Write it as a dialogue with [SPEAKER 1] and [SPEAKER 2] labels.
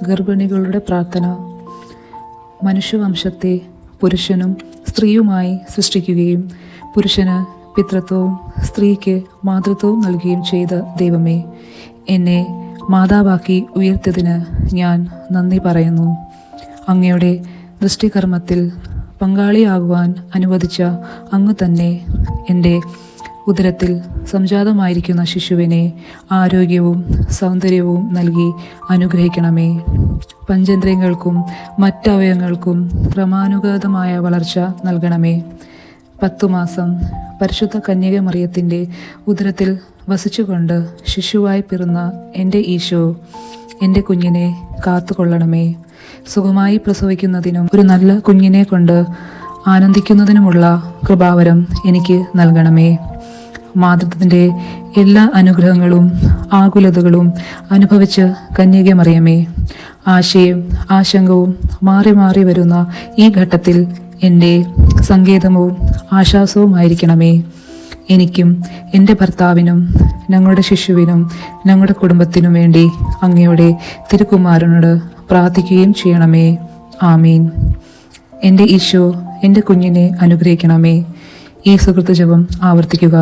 [SPEAKER 1] ഗർഭിണികളുടെ പ്രാർത്ഥന. മനുഷ്യവംശത്തെ പുരുഷനും സ്ത്രീയുമായി സൃഷ്ടിക്കുകയും പുരുഷന് പിതൃത്വവും സ്ത്രീക്ക് മാതൃത്വവും നൽകുകയും ചെയ്ത ദൈവമേ, എന്നെ മാതാവാക്കി ഉയർത്തിയതിന് ഞാൻ നന്ദി പറയുന്നു. അങ്ങയുടെ ദൃഷ്ടികർമ്മത്തിൽ പങ്കാളിയാകുവാൻ അനുവദിച്ച അങ്ങ് തന്നെ എൻ്റെ ഉദരത്തിൽ സംജാതമായിരിക്കുന്ന ശിശുവിനെ ആരോഗ്യവും സൗന്ദര്യവും നൽകി അനുഗ്രഹിക്കണമേ. പഞ്ചേന്ദ്രിയങ്ങൾക്കും മറ്റവയവങ്ങൾക്കും ക്രമാനുഗതമായ വളർച്ച നൽകണമേ. 10 മാസം പരിശുദ്ധ കന്യക മറിയത്തിൻ്റെ ഉദരത്തിൽ വസിച്ചുകൊണ്ട് ശിശുവായി പിറന്ന എൻ്റെ ഈശോ എൻ്റെ കുഞ്ഞിനെ കാത്തുകൊള്ളണമേ. സുഖമായി പ്രസവിക്കുന്നതിനും ഒരു നല്ല കുഞ്ഞിനെ കൊണ്ട് ആനന്ദിക്കുന്നതിനുമുള്ള കൃപാവരം എനിക്ക് നൽകണമേ. മാതൃത്വത്തിൻ്റെ എല്ലാ അനുഗ്രഹങ്ങളും ആകുലതകളും അനുഭവിച്ച് കന്യക മറിയമേ, ആശയും ആശങ്കവും മാറി മാറി വരുന്ന ഈ ഘട്ടത്തിൽ എൻ്റെ സങ്കേതവും ആശ്വാസവുമായിരിക്കണമേ. എനിക്കും എൻ്റെ ഭർത്താവിനും ഞങ്ങളുടെ ശിശുവിനും ഞങ്ങളുടെ കുടുംബത്തിനും വേണ്ടി അങ്ങയുടെ തിരുക്കുമാരനോട് പ്രാർത്ഥിക്കുകയും ചെയ്യണമേ. ആമീൻ. എൻ്റെ ഈശോ എൻ്റെ കുഞ്ഞിനെ അനുഗ്രഹിക്കണമേ. ഈ സുഹൃത്ത് ജപം ആവർത്തിക്കുക.